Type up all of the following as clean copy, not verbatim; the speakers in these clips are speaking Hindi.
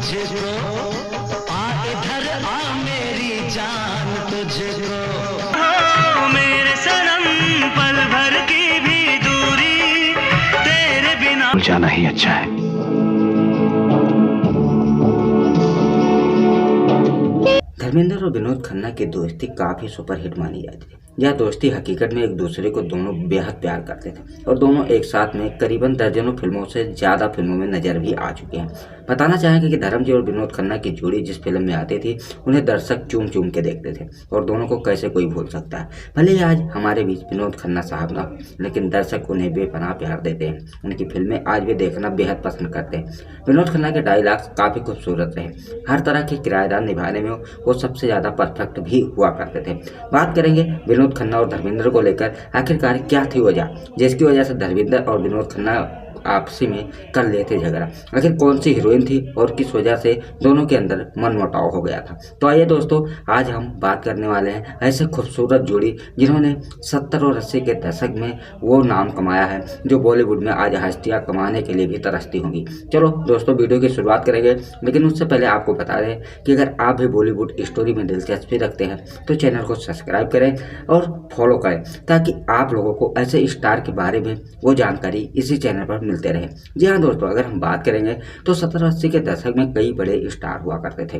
तुझको, आ इधर आ मेरी जान तुझको, हो मेरे सनम पल भर की भी दूरी तेरे बिना जाना ही अच्छा है। धर्मेंद्र और विनोद खन्ना की दोस्ती काफी सुपरहिट मानी जाती है। यह दोस्ती हकीकत में एक दूसरे को दोनों बेहद प्यार करते थे और दोनों एक साथ में करीबन दर्जनों फिल्मों से ज्यादा फिल्मों में नजर भी आ चुके हैं। बताना चाहेंगे कि धर्म जी और विनोद खन्ना की जोड़ी जिस फिल्म में आती थी उन्हें दर्शक चूम चूम के देखते थे और दोनों को कैसे कोई भूल सकता है। भले ही आज हमारे बीच विनोद खन्ना साहब ना, लेकिन दर्शक उन्हें बेपनाह प्यार देते हैं। उनकी फिल्में आज भी देखना बेहद पसंद करते हैं। विनोद खन्ना के डायलॉग्स काफी खूबसूरत रहे। हर तरह के किराएदार निभाने में वो सबसे ज्यादा परफेक्ट भी हुआ करते थे। बात करेंगे विनोद खन्ना और धर्मेंद्र को लेकर, आखिरकार क्या थी वजह जिसकी वजह से धर्मेंद्र और विनोद खन्ना आपसी में कर लेते झगड़ा। आखिर कौन सी हीरोइन थी और किस वजह से दोनों के अंदर मनमुटाव हो गया था। तो आइए दोस्तों, आज हम बात करने वाले हैं ऐसे खूबसूरत जोड़ी जिन्होंने 70 और 80 के दशक में वो नाम कमाया है जो बॉलीवुड में आज हस्तियां कमाने के लिए भी तरसती होंगी। चलो दोस्तों, वीडियो की शुरुआत करेंगे, लेकिन उससे पहले आपको बता दें कि अगर आप भी बॉलीवुड स्टोरी में दिलचस्पी रखते हैं तो चैनल को सब्सक्राइब करें और फॉलो करें, ताकि आप लोगों को ऐसे स्टार के बारे में वो जानकारी इसी चैनल पर मिलते रहे। जी हाँ दोस्तों, अगर हम बात करेंगे तो 70-80 के दशक में कई बड़े स्टार हुआ करते थे,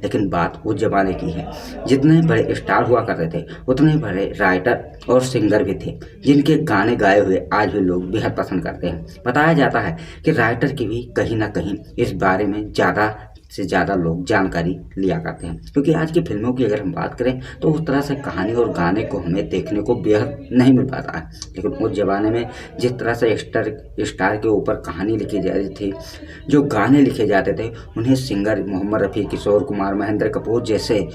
लेकिन बात उस जमाने की है। जितने बड़े स्टार हुआ करते थे उतने बड़े राइटर और सिंगर भी थे जिनके गाने गाए हुए आज भी लोग बेहद पसंद करते हैं। बताया जाता है कि राइटर की भी कहीं ना कहीं इस बारे में ज़्यादा से ज़्यादा लोग जानकारी लिया करते हैं, क्योंकि आज की फिल्मों की अगर हम बात करें तो उस तरह से कहानी और गाने को हमें देखने को बेहद नहीं मिल पाता है। लेकिन उस ज़माने में जिस तरह से स्टार के ऊपर कहानी लिखी जाती थी, जो गाने लिखे जाते थे, उन्हें सिंगर मोहम्मद रफ़ी, किशोर कुमार, महेंद्र कपूर जैसे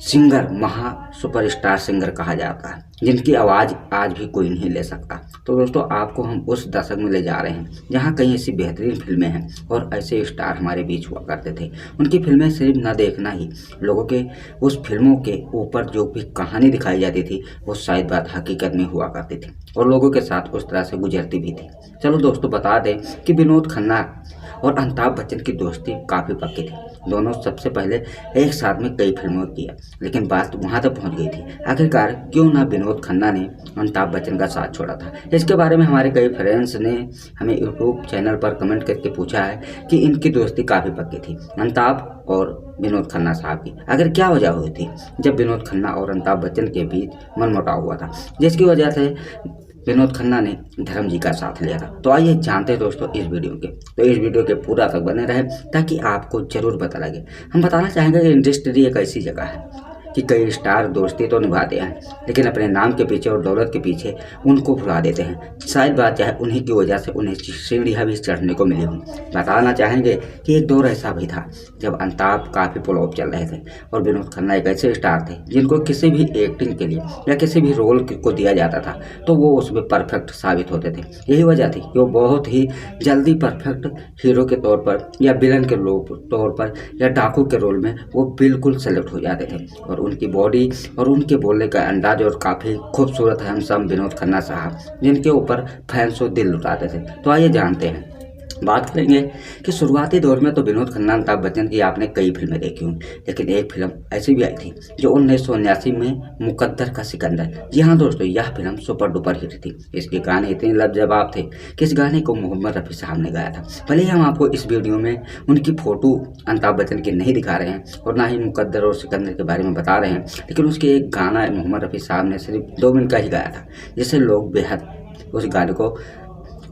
सिंगर महा सुपरस्टार सिंगर कहा जाता है, जिनकी आवाज़ आज भी कोई नहीं ले सकता। तो दोस्तों, आपको हम उस दशक में ले जा रहे हैं जहां कई ऐसी बेहतरीन फिल्में हैं और ऐसे स्टार हमारे बीच हुआ करते थे। उनकी फिल्में सिर्फ न देखना ही, लोगों के उस फिल्मों के ऊपर जो भी कहानी दिखाई जाती थी वो शायद बात हकीकत में हुआ करती थी और लोगों के साथ उस तरह से गुजरती भी थी। चलो दोस्तों, बता दें कि विनोद खन्ना और अमिताभ बच्चन की दोस्ती काफ़ी पक्की थी। दोनों सबसे पहले एक साथ में कई फिल्मों किया, लेकिन बात वहां तक पहुंच गई थी। आखिरकार क्यों ना विनोद खन्ना ने अमिताभ बच्चन का साथ छोड़ा था। इसके बारे में हमारे कई फ्रेंड्स ने हमें यूट्यूब चैनल पर कमेंट करके पूछा है कि इनकी दोस्ती काफ़ी पक्की थी, अमिताभ और विनोद खन्ना साहब की। आखिर क्या वजह हुई थी जब विनोद खन्ना और अमिताभ बच्चन के बीच मनमुटाव हुआ था, जिसकी वजह से विनोद खन्ना ने धर्म जी का साथ लिया था। तो आइए जानते हैं दोस्तों इस वीडियो के पूरा तक बने रहे, ताकि आपको जरूर पता लगे। हम बताना चाहेंगे कि इंडस्ट्री एक ऐसी जगह है कि कई स्टार दोस्ती तो निभाते हैं, लेकिन अपने नाम के पीछे और दौलत के पीछे उनको भुला देते हैं। शायद बात चाहे उन्हीं की वजह से उन्हें सीढ़ियाँ भी चढ़ने को मिली हों। बताना चाहेंगे कि एक दौर ऐसा भी था जब अमिताभ काफ़ी फ्लॉप चल रहे थे और विनोद खन्ना एक ऐसे स्टार थे जिनको किसी भी एक्टिंग के लिए या किसी भी रोल को दिया जाता था तो वो उसमें परफेक्ट साबित होते थे। यही वजह थी कि वो बहुत ही जल्दी परफेक्ट हीरो के तौर पर या विलन के तौर पर या डाकू के रोल में वो बिल्कुल सेलेक्ट हो जाते थे। और उनकी बॉडी और उनके बोलने का अंदाज और काफ़ी खूबसूरत है हम सब विनोद खन्ना साहब, जिनके ऊपर फैंस को दिल लुटाते थे। तो आइए जानते हैं, बात करेंगे कि शुरुआती दौर में तो विनोद खन्ना, अमिताभ बच्चन की आपने कई फिल्में देखी होंगी, लेकिन एक फिल्म ऐसी भी आई थी जो 1979 में मुकद्दर का सिकंदर। जी हाँ दोस्तों, यह फिल्म सुपर डुपर हिट थी। इसके गाने इतने लाजवाब थे कि इस गाने को मोहम्मद रफ़ी साहब ने गाया था। भले ही हम आपको इस वीडियो में उनकी फ़ोटो अमिताभ बच्चन की नहीं दिखा रहे हैं और ना ही मुकद्दर और सिकंदर के बारे में बता रहे हैं, लेकिन उसके एक गाना मोहम्मद रफ़ी साहब ने सिर्फ 2 मिनट का ही गाया था, जिससे लोग बेहद उस गाने को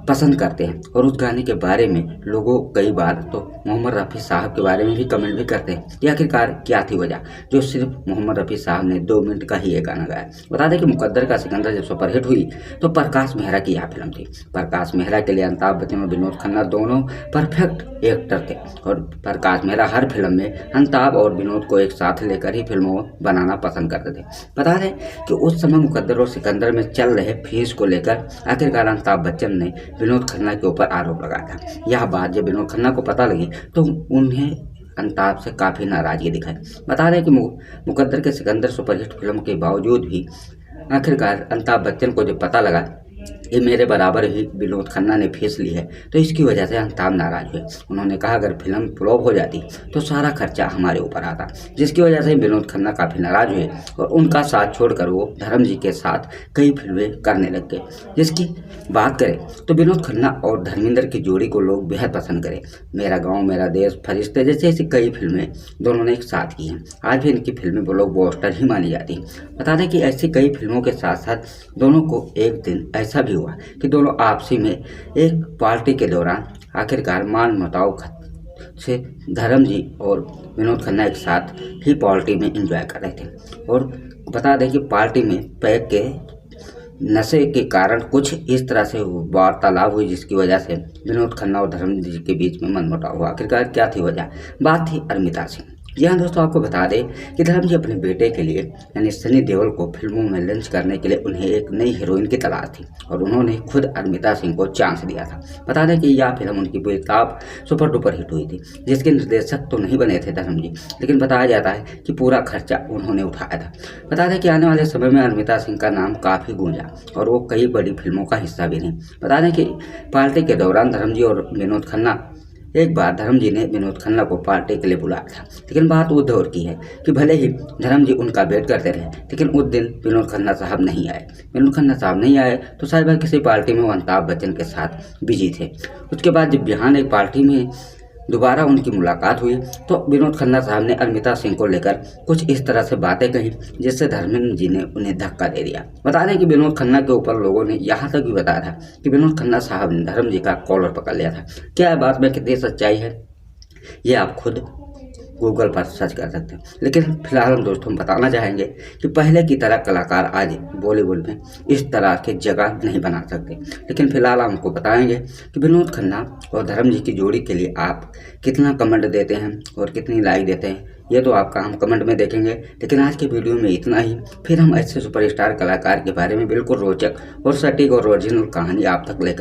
पसंद करते हैं। और उस गाने के बारे में लोगों कई बार तो मोहम्मद रफ़ी साहब के बारे में भी कमेंट भी करते हैं कि आखिरकार क्या थी वजह जो सिर्फ मोहम्मद रफ़ी साहब ने 2 मिनट का ही ये गाना गाया। बता दें कि मुकद्दर का सिकंदर जब सुपरहिट हुई तो प्रकाश मेहरा की यह फिल्म थी। प्रकाश मेहरा के लिए अमिताभ बच्चन और विनोद खन्ना दोनों परफेक्ट एक्टर थे और प्रकाश मेहरा हर फिल्म में अमिताभ और विनोद को एक साथ लेकर ही फिल्मों बनाना पसंद करते थे। बता दें कि उस समय मुकद्दर और सिकंदर में चल रहे फीस को लेकर आखिरकार अमिताभ बच्चन ने विनोद खन्ना के ऊपर आरोप लगाया था। यह बात जब विनोद खन्ना को पता लगी तो उन्हें अमिताभ से काफ़ी नाराजगी दिखाई। बता दें कि मुकद्दर के सिकंदर सुपरहिट फिल्म के बावजूद भी आखिरकार अमिताभ बच्चन को जब पता लगा ये मेरे बराबर ही विनोद खन्ना ने फीस ली है। तो इसकी वजह से अमिताभ नाराज हुए। उन्होंने कहा अगर फिल्म फ्लॉप हो जाती तो सारा खर्चा हमारे ऊपर आता, जिसकी वजह से विनोद खन्ना काफ़ी नाराज हुए और उनका साथ छोड़कर वो धर्म जी के साथ कई फिल्में करने लग गए। जिसकी बात करें तो विनोद खन्ना और धर्मेंद्र की जोड़ी को लोग बेहद पसंद करें। मेरा गाँव मेरा देश, फरिश्ते जैसे ऐसी कई फिल्में दोनों ने एक साथ की हैं। आज भी इनकी फिल्में ब्लॉकबस्टर ही मानी जाती हैं। बता दें कि ऐसी कई फिल्मों के साथ साथ दोनों को एक दिन ऐसा भी हुआ कि दोनों आपसी में एक पार्टी के दौरान आखिरकार मान मुटाव से धर्म जी और विनोद खन्ना एक साथ ही पार्टी में एंजॉय कर रहे थे। और बता दें कि पार्टी में पैक के नशे के कारण कुछ इस तरह से वार्तालाप हुई, जिसकी वजह से विनोद खन्ना और धर्म जी के बीच में मनमुटाव हुआ। आखिरकार क्या थी वजह? बात थी अरमिता सिंह। जी हाँ दोस्तों, आपको बता दें कि धर्म जी अपने बेटे के लिए यानी सनी देओल को फिल्मों में लॉन्च करने के लिए उन्हें एक नई हीरोइन की तलाश थी और उन्होंने खुद अरमिता सिंह को चांस दिया था। बता दें कि यह फिल्म उनकी बेताब सुपर डुपर हिट हुई थी, जिसके निर्देशक तो नहीं बने थे धर्म जी, लेकिन बताया जाता है कि पूरा खर्चा उन्होंने उठाया था। बता दें कि आने वाले समय में अरमिता सिंह का नाम काफ़ी गूंजा और वो कई बड़ी फिल्मों का हिस्सा भी नहीं। बता दें कि पार्टी के दौरान धर्म जी और विनोद खन्ना एक बार धर्म जी ने विनोद खन्ना को पार्टी के लिए बुलाया था, लेकिन बात उस दौर की है कि भले ही धर्म जी उनका वेट करते रहे, लेकिन उस दिन विनोद खन्ना साहब नहीं आए। विनोद खन्ना साहब नहीं आए तो शायद वह किसी पार्टी में अमिताभ बच्चन के साथ बिजी थे। उसके बाद जब बिहान एक पार्टी में दोबारा उनकी मुलाकात हुई तो विनोद खन्ना साहब ने अरमिता सिंह को लेकर कुछ इस तरह से बातें कही, जिससे धर्मेंद्र जी ने उन्हें धक्का दे दिया। बता दें कि विनोद खन्ना के ऊपर लोगों ने यहाँ तक भी बताया था कि विनोद खन्ना साहब ने धर्म जी का कॉलर पकड़ लिया था। क्या बात में कितनी सच्चाई है ये आप खुद गूगल पर सर्च कर सकते हैं। लेकिन फिलहाल हम दोस्तों बताना चाहेंगे कि पहले की तरह कलाकार आज बॉलीवुड में इस तरह के जगह नहीं बना सकते। लेकिन फिलहाल हमको बताएंगे कि विनोद खन्ना और धर्म जी की जोड़ी के लिए आप कितना कमेंट देते हैं और कितनी लाइक देते हैं, ये तो आपका हम कमेंट में देखेंगे। लेकिन आज के वीडियो में इतना ही। फिर हम ऐसे सुपरस्टार कलाकार के बारे में बिल्कुल रोचक और सटीक और ओरिजिनल कहानी आप तक लेकर